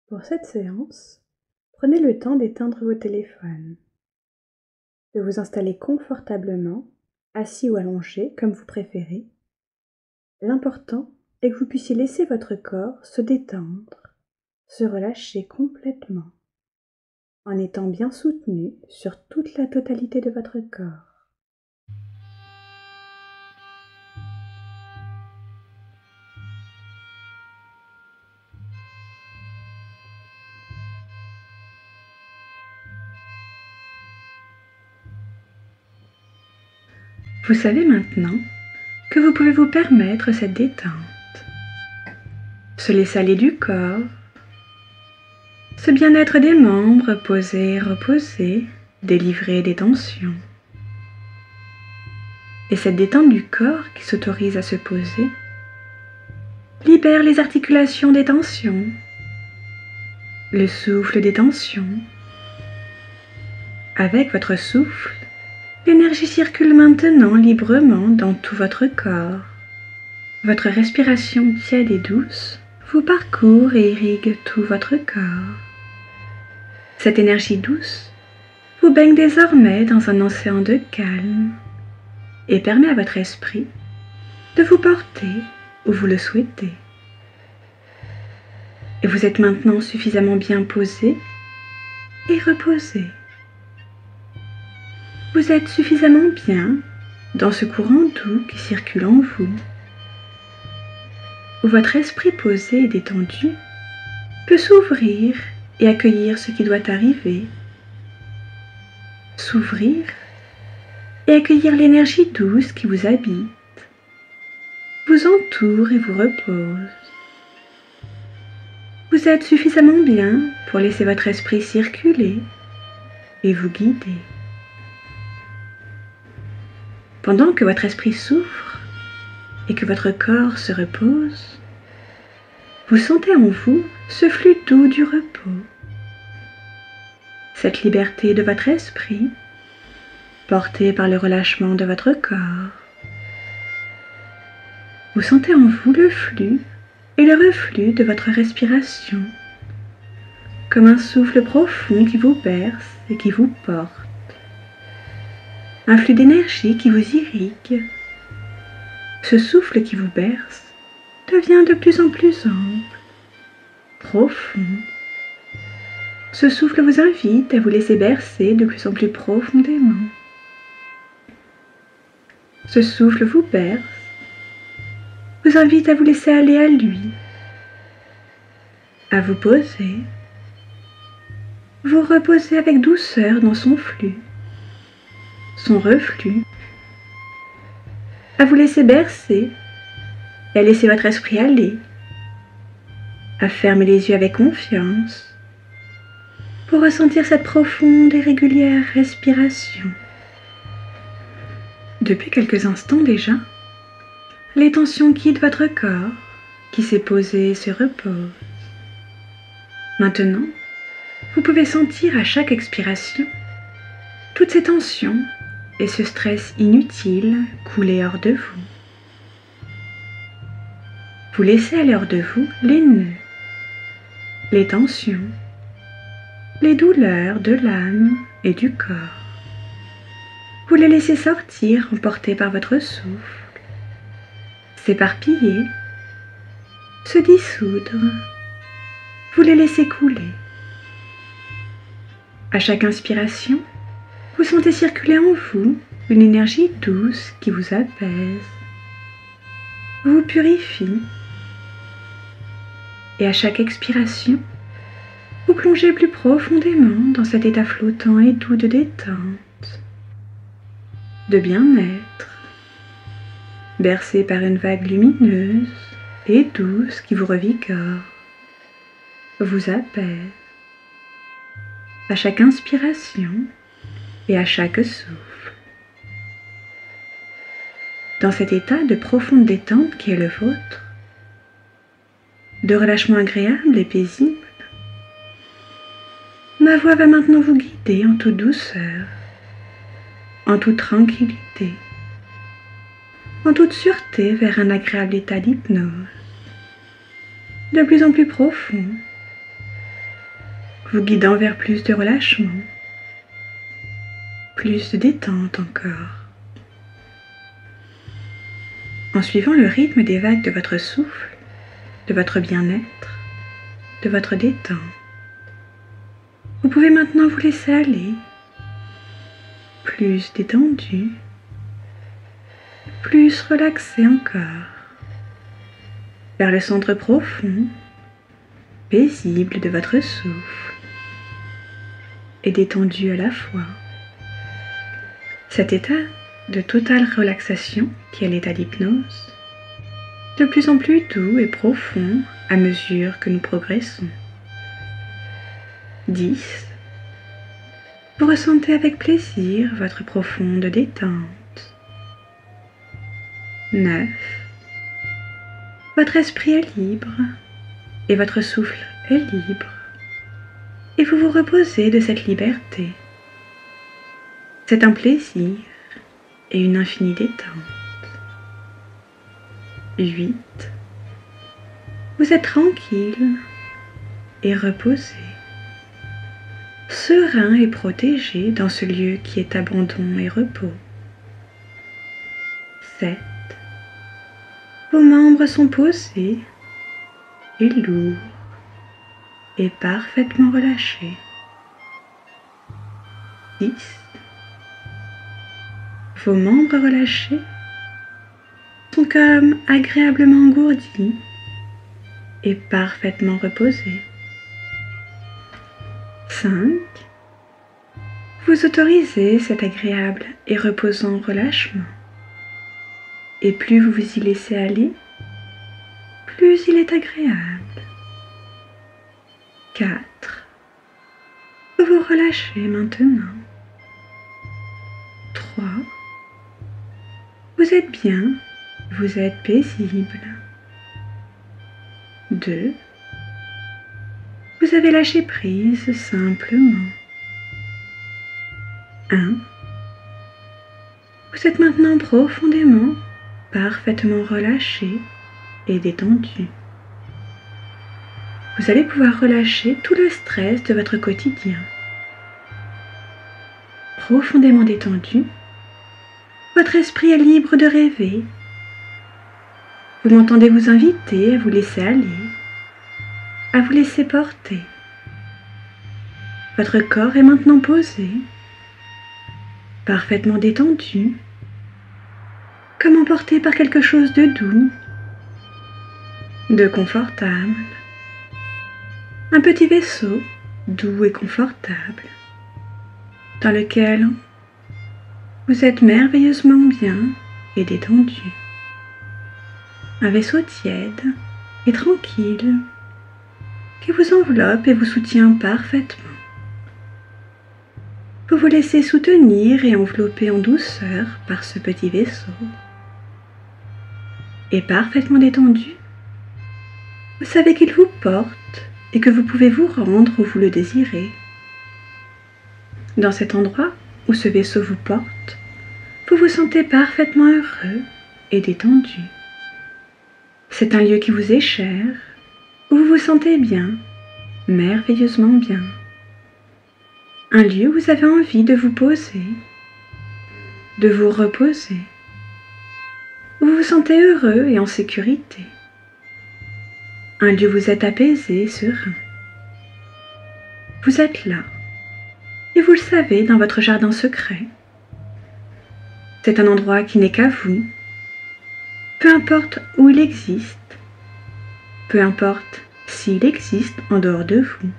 Pour cette séance, prenez le temps d'éteindre vos téléphones, de vous installer confortablement, assis ou allongé comme vous préférez. L'important est que vous puissiez laisser votre corps se détendre, se relâcher complètement, en étant bien soutenu sur toute la totalité de votre corps. Vous savez maintenant que vous pouvez vous permettre cette détente, se laisser aller du corps, ce bien-être des membres posés, reposés, délivrés des tensions. Et cette détente du corps qui s'autorise à se poser libère les articulations des tensions, le souffle des tensions. Avec votre souffle, l'énergie circule maintenant librement dans tout votre corps. Votre respiration tiède et douce vous parcourt et irrigue tout votre corps. Cette énergie douce vous baigne désormais dans un océan de calme et permet à votre esprit de vous porter où vous le souhaitez. Et vous êtes maintenant suffisamment bien posé et reposé. Vous êtes suffisamment bien dans ce courant doux qui circule en vous, où votre esprit posé et détendu peut s'ouvrir et accueillir ce qui doit arriver, s'ouvrir et accueillir l'énergie douce qui vous habite, vous entoure et vous repose. Vous êtes suffisamment bien pour laisser votre esprit circuler et vous guider. Pendant que votre esprit souffre et que votre corps se repose, vous sentez en vous ce flux doux du repos, cette liberté de votre esprit, portée par le relâchement de votre corps. Vous sentez en vous le flux et le reflux de votre respiration, comme un souffle profond qui vous berce et qui vous porte. Un flux d'énergie qui vous irrigue. Ce souffle qui vous berce devient de plus en plus ample, profond. Ce souffle vous invite à vous laisser bercer de plus en plus profondément. Ce souffle vous berce, vous invite à vous laisser aller à lui, à vous poser, vous reposer avec douceur dans son flux, son reflux, à vous laisser bercer et à laisser votre esprit aller, à fermer les yeux avec confiance pour ressentir cette profonde et régulière respiration. Depuis quelques instants déjà, les tensions quittent votre corps qui s'est posé et se repose. Maintenant, vous pouvez sentir à chaque expiration toutes ces tensions et ce stress inutile couler hors de vous. Vous laissez aller hors de vous les nœuds, les tensions, les douleurs de l'âme et du corps. Vous les laissez sortir emportés par votre souffle, s'éparpiller, se dissoudre. Vous les laissez couler. À chaque inspiration, vous sentez circuler en vous une énergie douce qui vous apaise, vous purifie. Et à chaque expiration, vous plongez plus profondément dans cet état flottant et doux de détente, de bien-être, bercé par une vague lumineuse et douce qui vous revigore, vous apaise. À chaque inspiration et à chaque souffle. Dans cet état de profonde détente qui est le vôtre, de relâchement agréable et paisible, ma voix va maintenant vous guider en toute douceur, en toute tranquillité, en toute sûreté vers un agréable état d'hypnose, de plus en plus profond, vous guidant vers plus de relâchement, plus de détente encore. En suivant le rythme des vagues de votre souffle, de votre bien-être, de votre détente, vous pouvez maintenant vous laisser aller, plus détendu, plus relaxé encore, vers le centre profond, paisible de votre souffle, et détendu à la fois. Cet état de totale relaxation qui est l'état d'hypnose, de plus en plus doux et profond à mesure que nous progressons. 10. Vous ressentez avec plaisir votre profonde détente. 9. Votre esprit est libre et votre souffle est libre. Et vous vous reposez de cette liberté. C'est un plaisir et une infinie détente. 8. Vous êtes tranquille et reposé, serein et protégé dans ce lieu qui est abandon et repos. 7. Vos membres sont posés et lourds et parfaitement relâchés. 6. Vos membres relâchés sont comme agréablement engourdis et parfaitement reposés. 5. Vous autorisez cet agréable et reposant relâchement. Et plus vous vous y laissez aller, plus il est agréable. 4. Vous vous relâchez maintenant. 3. Vous êtes bien, vous êtes paisible. 2. Vous avez lâché prise simplement. 1. Vous êtes maintenant profondément, parfaitement relâché et détendu. Vous allez pouvoir relâcher tout le stress de votre quotidien. Profondément détendu, votre esprit est libre de rêver. Vous m'entendez vous inviter à vous laisser aller, à vous laisser porter. Votre corps est maintenant posé, parfaitement détendu, comme emporté par quelque chose de doux, de confortable. Un petit vaisseau doux et confortable, dans lequel vous êtes merveilleusement bien et détendu. Un vaisseau tiède et tranquille qui vous enveloppe et vous soutient parfaitement. Vous vous laissez soutenir et envelopper en douceur par ce petit vaisseau. Et parfaitement détendu, vous savez qu'il vous porte et que vous pouvez vous rendre où vous le désirez. Dans cet endroit où ce vaisseau vous porte, vous vous sentez parfaitement heureux et détendu. C'est un lieu qui vous est cher, où vous vous sentez bien, merveilleusement bien. Un lieu où vous avez envie de vous poser, de vous reposer, où vous vous sentez heureux et en sécurité. Un lieu où vous êtes apaisé et serein. Vous êtes là, et vous le savez dans votre jardin secret. C'est un endroit qui n'est qu'à vous, peu importe où il existe, peu importe s'il existe en dehors de vous.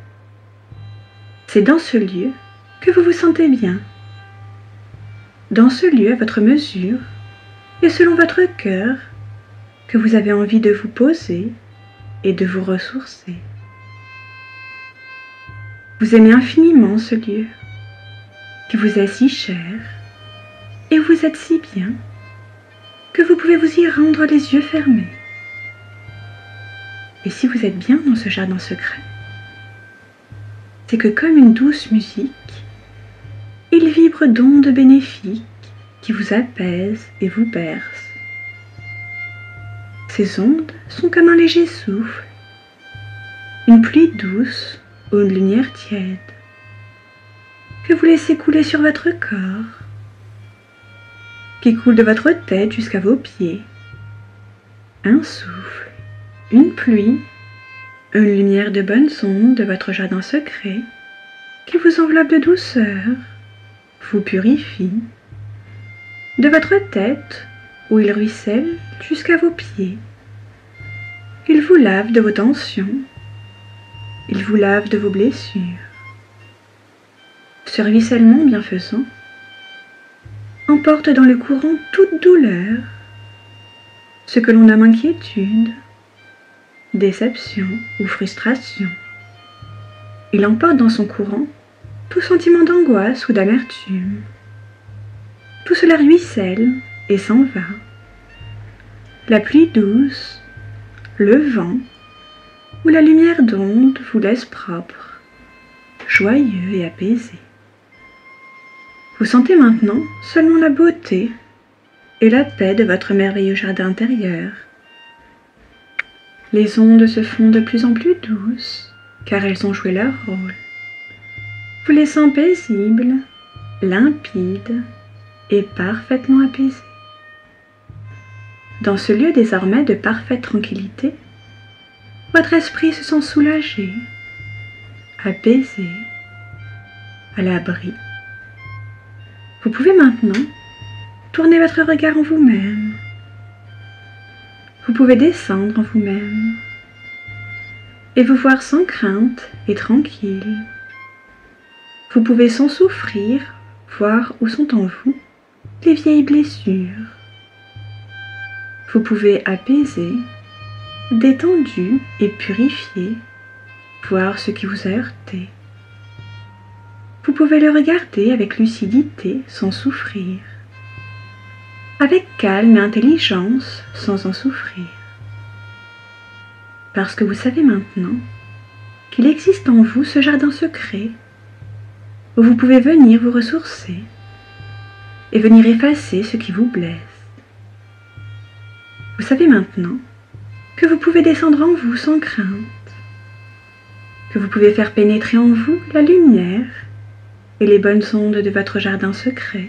C'est dans ce lieu que vous vous sentez bien, dans ce lieu à votre mesure et selon votre cœur que vous avez envie de vous poser et de vous ressourcer. Vous aimez infiniment ce lieu qui vous est si cher et où vous êtes si bien que vous pouvez vous y rendre les yeux fermés. Et si vous êtes bien dans ce jardin secret, c'est que comme une douce musique, il vibre d'ondes bénéfiques qui vous apaisent et vous bercent. Ces ondes sont comme un léger souffle, une pluie douce ou une lumière tiède que vous laissez couler sur votre corps, qui coule de votre tête jusqu'à vos pieds. Un souffle, une pluie, une lumière de bonnes ondes de votre jardin secret qui vous enveloppe de douceur, vous purifie, de votre tête où il ruisselle jusqu'à vos pieds. Il vous lave de vos tensions, il vous lave de vos blessures. Ce ruissellement bienfaisant emporte dans le courant toute douleur, ce que l'on nomme inquiétude, déception ou frustration. Il emporte dans son courant tout sentiment d'angoisse ou d'amertume. Tout cela ruisselle et s'en va. La pluie douce, le vent ou la lumière d'onde vous laisse propre, joyeux et apaisé. Vous sentez maintenant seulement la beauté et la paix de votre merveilleux jardin intérieur. Les ondes se font de plus en plus douces, car elles ont joué leur rôle, vous laissant paisible, limpide et parfaitement apaisé. Dans ce lieu désormais de parfaite tranquillité, votre esprit se sent soulagé, apaisé, à l'abri. Vous pouvez maintenant tourner votre regard en vous-même. Vous pouvez descendre en vous-même et vous voir sans crainte et tranquille. Vous pouvez sans souffrir voir où sont en vous les vieilles blessures. Vous pouvez apaiser, détendu et purifié, voir ce qui vous a heurté. Vous pouvez le regarder avec lucidité sans souffrir, avec calme et intelligence sans en souffrir. Parce que vous savez maintenant qu'il existe en vous ce jardin secret où vous pouvez venir vous ressourcer et venir effacer ce qui vous blesse. Vous savez maintenant que vous pouvez descendre en vous sans crainte, que vous pouvez faire pénétrer en vous la lumière et les bonnes ondes de votre jardin secret,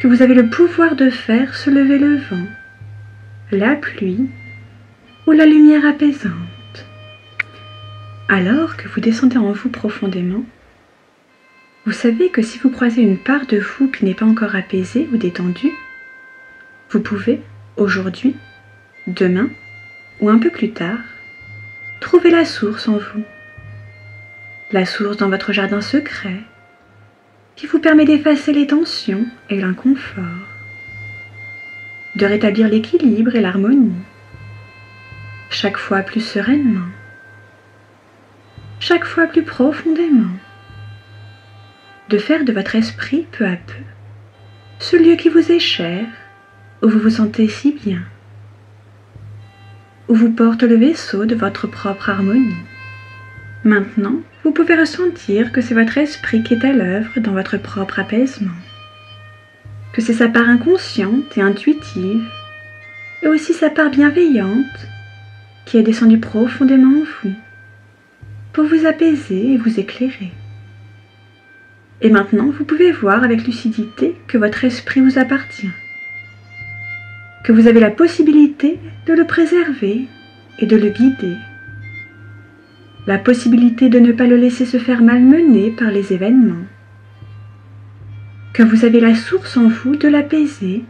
que vous avez le pouvoir de faire se lever le vent, la pluie ou la lumière apaisante. Alors que vous descendez en vous profondément, vous savez que si vous croisez une part de vous qui n'est pas encore apaisée ou détendue, vous pouvez, aujourd'hui, demain ou un peu plus tard, trouver la source en vous. La source dans votre jardin secret qui vous permet d'effacer les tensions et l'inconfort, de rétablir l'équilibre et l'harmonie, chaque fois plus sereinement, chaque fois plus profondément, de faire de votre esprit peu à peu ce lieu qui vous est cher, où vous vous sentez si bien, où vous porte le vaisseau de votre propre harmonie. Maintenant, vous pouvez ressentir que c'est votre esprit qui est à l'œuvre dans votre propre apaisement, que c'est sa part inconsciente et intuitive, et aussi sa part bienveillante qui est descendue profondément en vous, pour vous apaiser et vous éclairer. Et maintenant, vous pouvez voir avec lucidité que votre esprit vous appartient, que vous avez la possibilité de le préserver et de le guider, la possibilité de ne pas le laisser se faire malmener par les événements, que vous avez la source en vous de l'apaiser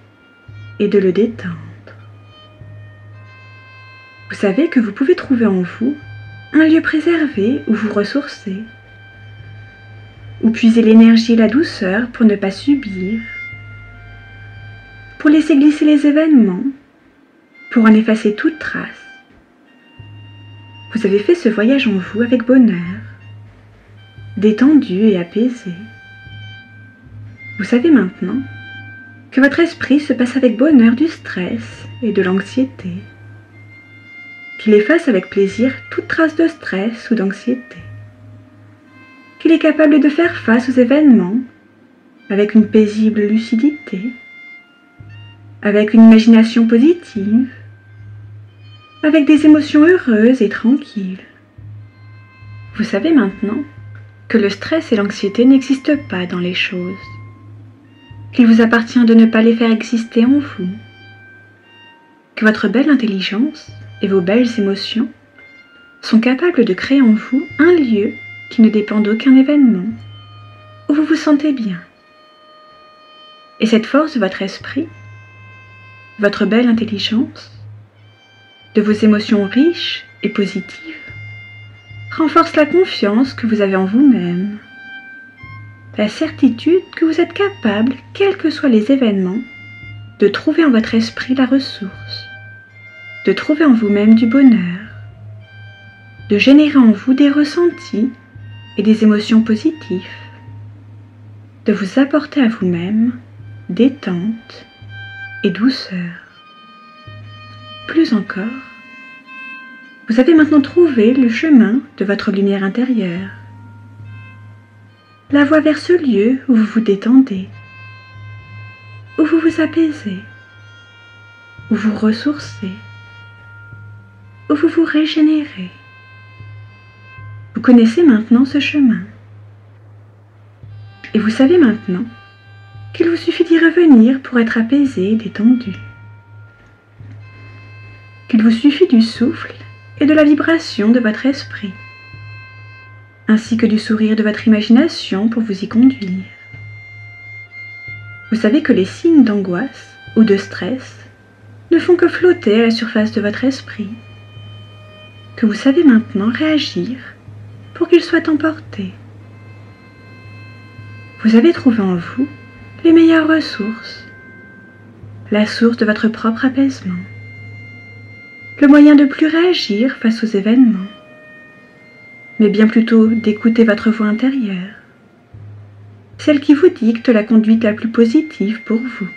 et de le détendre. Vous savez que vous pouvez trouver en vous un lieu préservé où vous ressourcer, où puiser l'énergie et la douceur pour ne pas subir, pour laisser glisser les événements, pour en effacer toute trace. Vous avez fait ce voyage en vous avec bonheur, détendu et apaisé. Vous savez maintenant que votre esprit se passe avec bonheur du stress et de l'anxiété, qu'il efface avec plaisir toute trace de stress ou d'anxiété, qu'il est capable de faire face aux événements avec une paisible lucidité, avec une imagination positive, avec des émotions heureuses et tranquilles. Vous savez maintenant que le stress et l'anxiété n'existent pas dans les choses, qu'il vous appartient de ne pas les faire exister en vous, que votre belle intelligence et vos belles émotions sont capables de créer en vous un lieu qui ne dépend d'aucun événement, où vous vous sentez bien. Et cette force de votre esprit, votre belle intelligence, de vos émotions riches et positives, renforce la confiance que vous avez en vous-même, la certitude que vous êtes capable, quels que soient les événements, de trouver en votre esprit la ressource, de trouver en vous-même du bonheur, de générer en vous des ressentis et des émotions positives, de vous apporter à vous-même détente et douceur. Plus encore, vous avez maintenant trouvé le chemin de votre lumière intérieure, la voie vers ce lieu où vous vous détendez, où vous vous apaisez, où vous ressourcez, où vous vous régénérez. Vous connaissez maintenant ce chemin. Et vous savez maintenant qu'il vous suffit d'y revenir pour être apaisé et détendu. Qu'il vous suffit du souffle et de la vibration de votre esprit, ainsi que du sourire de votre imagination pour vous y conduire. Vous savez que les signes d'angoisse ou de stress ne font que flotter à la surface de votre esprit, que vous savez maintenant réagir pour qu'ils soient emportés. Vous avez trouvé en vous les meilleures ressources, la source de votre propre apaisement, le moyen de plus réagir face aux événements, mais bien plutôt d'écouter votre voix intérieure, celle qui vous dicte la conduite la plus positive pour vous.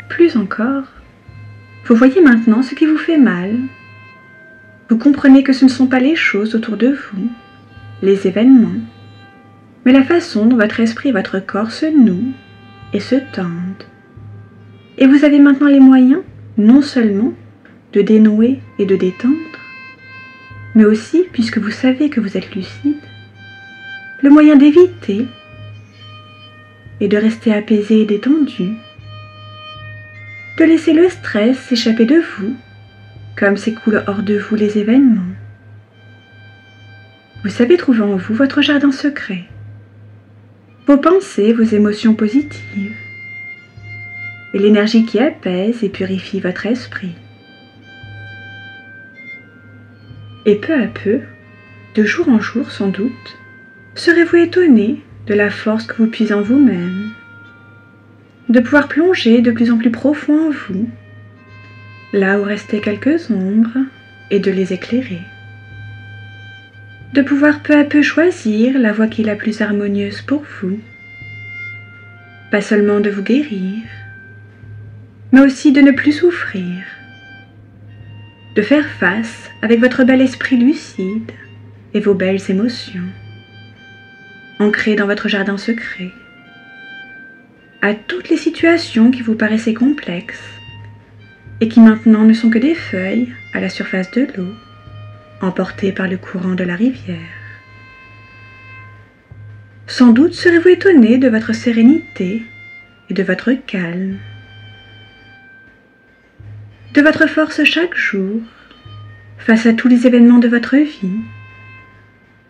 Plus encore, vous voyez maintenant ce qui vous fait mal. Vous comprenez que ce ne sont pas les choses autour de vous, les événements, mais la façon dont votre esprit et votre corps se nouent et se tendent. Et vous avez maintenant les moyens, non seulement de dénouer et de détendre, mais aussi, puisque vous savez que vous êtes lucide, le moyen d'éviter et de rester apaisé et détendu, de laisser le stress s'échapper de vous, comme s'écoulent hors de vous les événements. Vous savez trouver en vous votre jardin secret, vos pensées, vos émotions positives, et l'énergie qui apaise et purifie votre esprit. Et peu à peu, de jour en jour sans doute, serez-vous étonné de la force que vous puisez en vous-même, de pouvoir plonger de plus en plus profond en vous, là où restaient quelques ombres, et de les éclairer. De pouvoir peu à peu choisir la voie qui est la plus harmonieuse pour vous, pas seulement de vous guérir, mais aussi de ne plus souffrir, de faire face avec votre bel esprit lucide et vos belles émotions, ancrées dans votre jardin secret, à toutes les situations qui vous paraissaient complexes et qui maintenant ne sont que des feuilles à la surface de l'eau, emportées par le courant de la rivière. Sans doute serez-vous étonné de votre sérénité et de votre calme, de votre force chaque jour face à tous les événements de votre vie,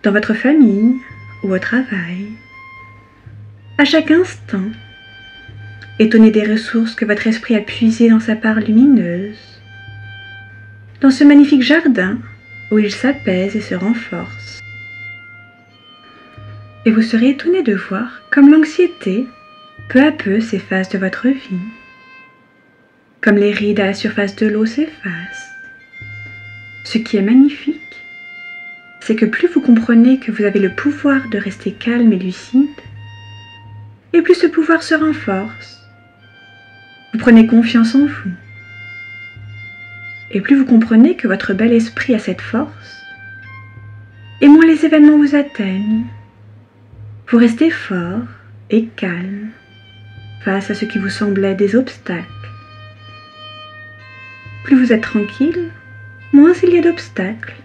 dans votre famille ou au travail, à chaque instant, étonné des ressources que votre esprit a puisées dans sa part lumineuse, dans ce magnifique jardin où il s'apaise et se renforce. Et vous serez étonné de voir comme l'anxiété, peu à peu, s'efface de votre vie, comme les rides à la surface de l'eau s'effacent. Ce qui est magnifique, c'est que plus vous comprenez que vous avez le pouvoir de rester calme et lucide, et plus ce pouvoir se renforce. Vous prenez confiance en vous. Et plus vous comprenez que votre bel esprit a cette force, et moins les événements vous atteignent. Vous restez fort et calme face à ce qui vous semblait des obstacles. Plus vous êtes tranquille, moins il y a d'obstacles.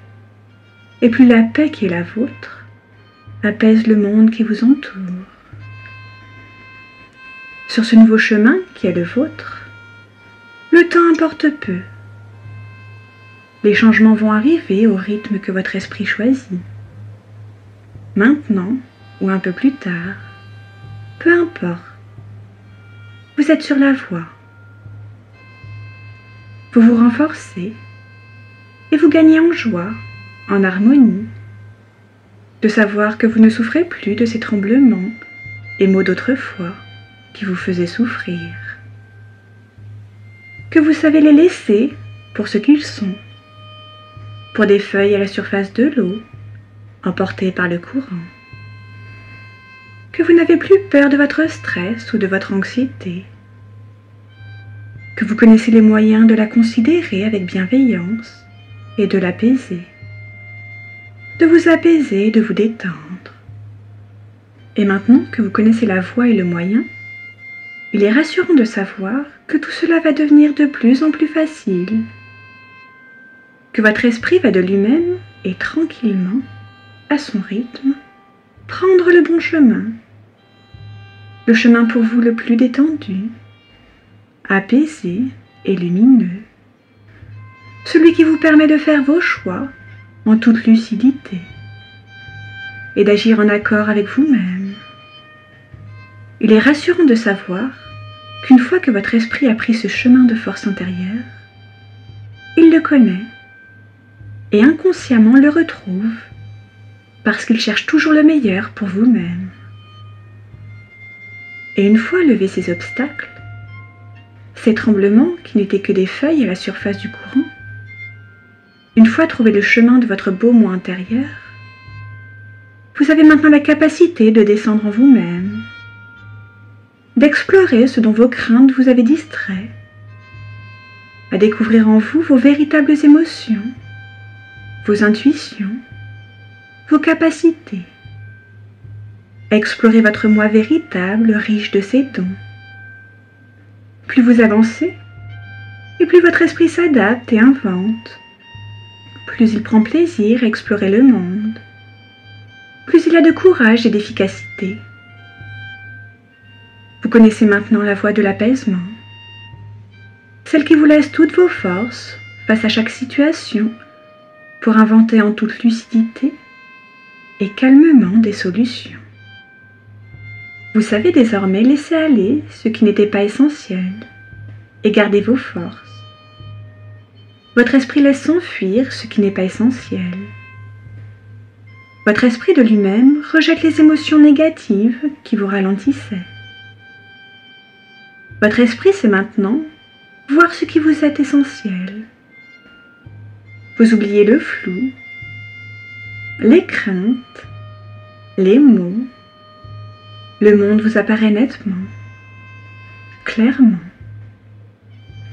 et plus la paix qui est la vôtre apaise le monde qui vous entoure. Sur ce nouveau chemin qui est le vôtre, le temps importe peu. Les changements vont arriver au rythme que votre esprit choisit. Maintenant ou un peu plus tard, peu importe. Vous êtes sur la voie. Vous vous renforcez et vous gagnez en joie, en harmonie, de savoir que vous ne souffrez plus de ces tremblements et maux d'autrefois qui vous faisaient souffrir, que vous savez les laisser pour ce qu'ils sont, pour des feuilles à la surface de l'eau, emportées par le courant, que vous n'avez plus peur de votre stress ou de votre anxiété, que vous connaissez les moyens de la considérer avec bienveillance et de l'apaiser, de vous apaiser et de vous détendre. Et maintenant que vous connaissez la voie et le moyen, il est rassurant de savoir que tout cela va devenir de plus en plus facile, que votre esprit va de lui-même et tranquillement, à son rythme, prendre le bon chemin, le chemin pour vous le plus détendu, apaisé et lumineux, celui qui vous permet de faire vos choix en toute lucidité et d'agir en accord avec vous-même. Il est rassurant de savoir qu'une fois que votre esprit a pris ce chemin de force intérieure, il le connaît et inconsciemment le retrouve parce qu'il cherche toujours le meilleur pour vous-même. Et une fois levés ces obstacles, ces tremblements qui n'étaient que des feuilles à la surface du courant, une fois trouvé le chemin de votre beau moi intérieur, vous avez maintenant la capacité de descendre en vous-même, d'explorer ce dont vos craintes vous avaient distrait, à découvrir en vous vos véritables émotions, vos intuitions, vos capacités, à explorer votre moi véritable riche de ses dons. Plus vous avancez, et plus votre esprit s'adapte et invente, plus il prend plaisir à explorer le monde, plus il a de courage et d'efficacité. Vous connaissez maintenant la voie de l'apaisement, celle qui vous laisse toutes vos forces face à chaque situation pour inventer en toute lucidité et calmement des solutions. Vous savez désormais laisser aller ce qui n'était pas essentiel et garder vos forces. Votre esprit laisse s'enfuir ce qui n'est pas essentiel. Votre esprit de lui-même rejette les émotions négatives qui vous ralentissaient. Votre esprit sait maintenant voir ce qui vous est essentiel. Vous oubliez le flou, les craintes, les mots. Le monde vous apparaît nettement, clairement.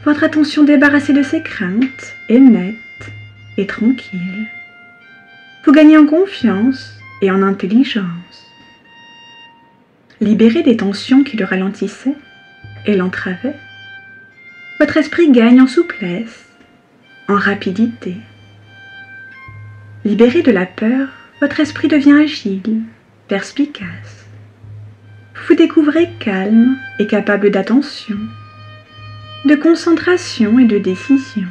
Votre attention débarrassée de ses craintes est nette et tranquille. Vous gagnez en confiance et en intelligence. Libéré des tensions qui le ralentissaient et l'entravaient, votre esprit gagne en souplesse, en rapidité. Libéré de la peur, votre esprit devient agile, perspicace. Vous vous découvrez calme et capable d'attention, de concentration et de décision.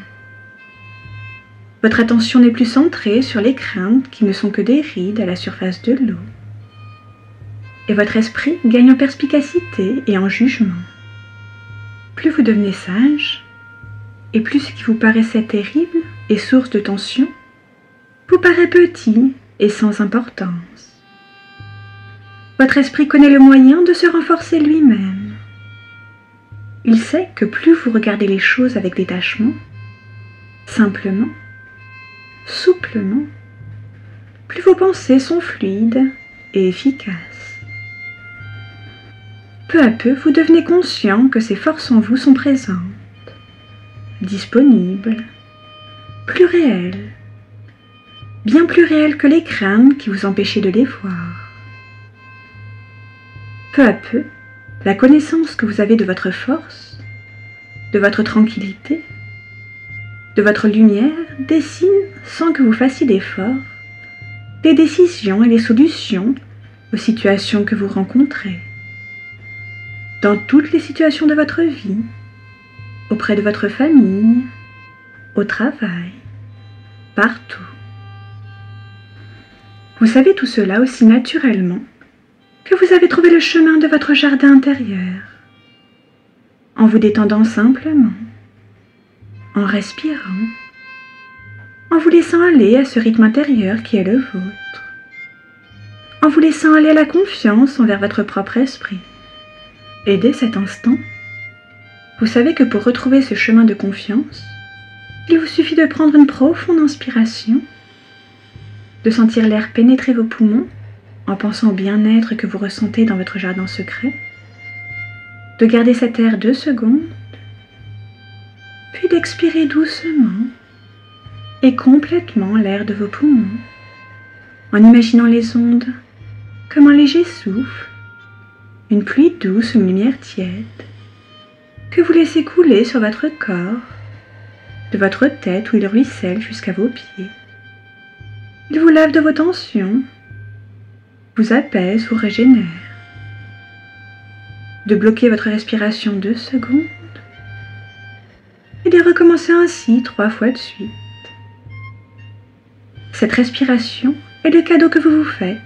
Votre attention n'est plus centrée sur les craintes qui ne sont que des rides à la surface de l'eau. Et votre esprit gagne en perspicacité et en jugement. Plus vous devenez sage, et plus ce qui vous paraissait terrible et source de tension vous paraît petit et sans importance. Votre esprit connaît le moyen de se renforcer lui-même. Il sait que plus vous regardez les choses avec détachement, simplement, souplement, plus vos pensées sont fluides et efficaces. Peu à peu, vous devenez conscient que ces forces en vous sont présentes, disponibles, plus réelles, bien plus réelles que les craintes qui vous empêchaient de les voir. Peu à peu, la connaissance que vous avez de votre force, de votre tranquillité, de votre lumière dessine, sans que vous fassiez d'effort, des décisions et des solutions aux situations que vous rencontrez, dans toutes les situations de votre vie, auprès de votre famille, au travail, partout. Vous savez tout cela aussi naturellement que vous avez trouvé le chemin de votre jardin intérieur, en vous détendant simplement, en respirant, en vous laissant aller à ce rythme intérieur qui est le vôtre, en vous laissant aller à la confiance envers votre propre esprit. Et dès cet instant, vous savez que pour retrouver ce chemin de confiance, il vous suffit de prendre une profonde inspiration, de sentir l'air pénétrer vos poumons en pensant au bien-être que vous ressentez dans votre jardin secret, de garder cet air 2 secondes, puis d'expirer doucement et complètement l'air de vos poumons, en imaginant les ondes comme un léger souffle, une pluie douce ou une lumière tiède, que vous laissez couler sur votre corps, de votre tête où il ruisselle jusqu'à vos pieds. Il vous lave de vos tensions, vous apaise, vous régénère. De bloquer votre respiration 2 secondes et de recommencer ainsi 3 fois de suite. Cette respiration est le cadeau que vous vous faites,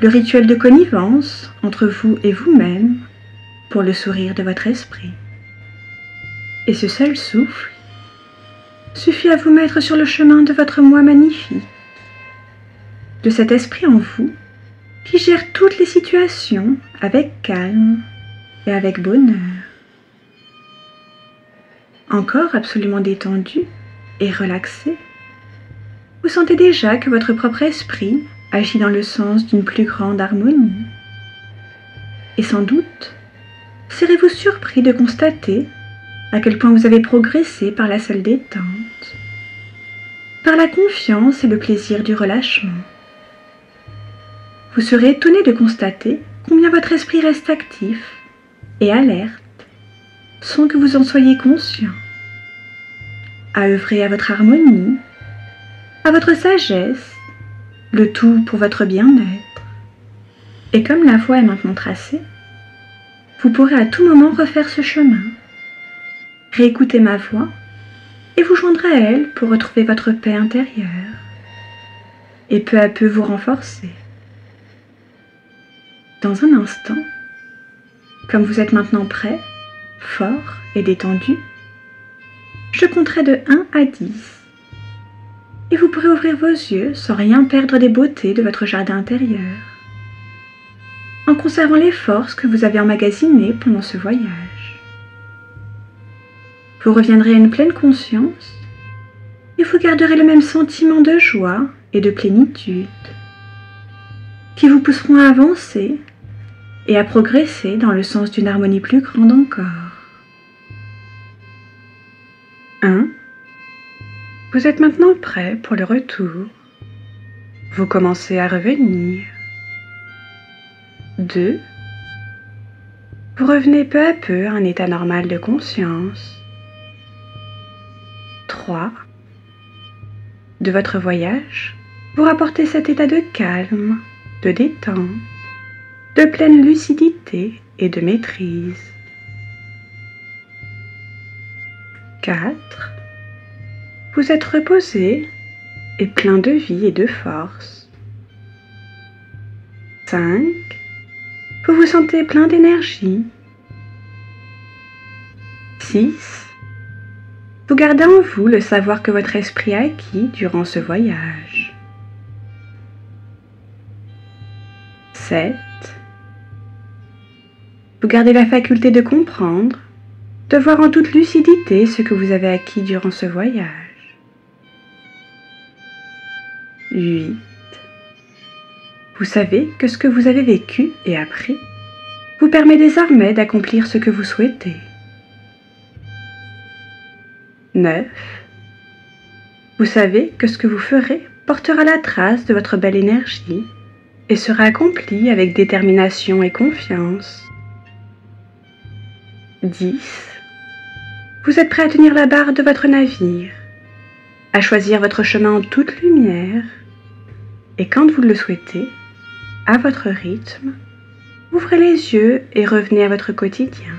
le rituel de connivence entre vous et vous-même pour le sourire de votre esprit. Et ce seul souffle suffit à vous mettre sur le chemin de votre moi magnifique, de cet esprit en vous qui gère toutes les situations avec calme et avec bonheur. Encore absolument détendu et relaxé, vous sentez déjà que votre propre esprit agit dans le sens d'une plus grande harmonie. Et sans doute, serez-vous surpris de constater à quel point vous avez progressé par la seule détente, par la confiance et le plaisir du relâchement. Vous serez étonné de constater combien votre esprit reste actif et alerte sans que vous en soyez conscient, à œuvrer à votre harmonie, à votre sagesse, le tout pour votre bien-être. Et comme la voie est maintenant tracée, vous pourrez à tout moment refaire ce chemin, réécouter ma voix et vous joindre à elle pour retrouver votre paix intérieure et peu à peu vous renforcer. Dans un instant, comme vous êtes maintenant prêt, fort et détendu, je compterai de 1 à 10 et vous pourrez ouvrir vos yeux sans rien perdre des beautés de votre jardin intérieur, en conservant les forces que vous avez emmagasinées pendant ce voyage. Vous reviendrez à une pleine conscience et vous garderez le même sentiment de joie et de plénitude qui vous pousseront à avancer et à progresser dans le sens d'une harmonie plus grande encore. 1. Vous êtes maintenant prêt pour le retour. Vous commencez à revenir. 2. Vous revenez peu à peu à un état normal de conscience. 3. De votre voyage, vous rapportez cet état de calme, de détente, de pleine lucidité et de maîtrise. 4. Vous êtes reposé et plein de vie et de force. 5. Vous vous sentez plein d'énergie. 6. Vous gardez en vous le savoir que votre esprit a acquis durant ce voyage. 7. Vous gardez la faculté de comprendre, de voir en toute lucidité ce que vous avez acquis durant ce voyage. 8. Vous savez que ce que vous avez vécu et appris vous permet désormais d'accomplir ce que vous souhaitez. 9. Vous savez que ce que vous ferez portera la trace de votre belle énergie et sera accompli avec détermination et confiance. 10. Vous êtes prêt à tenir la barre de votre navire, à choisir votre chemin en toute lumière Et quand vous le souhaitez, à votre rythme, ouvrez les yeux et revenez à votre quotidien.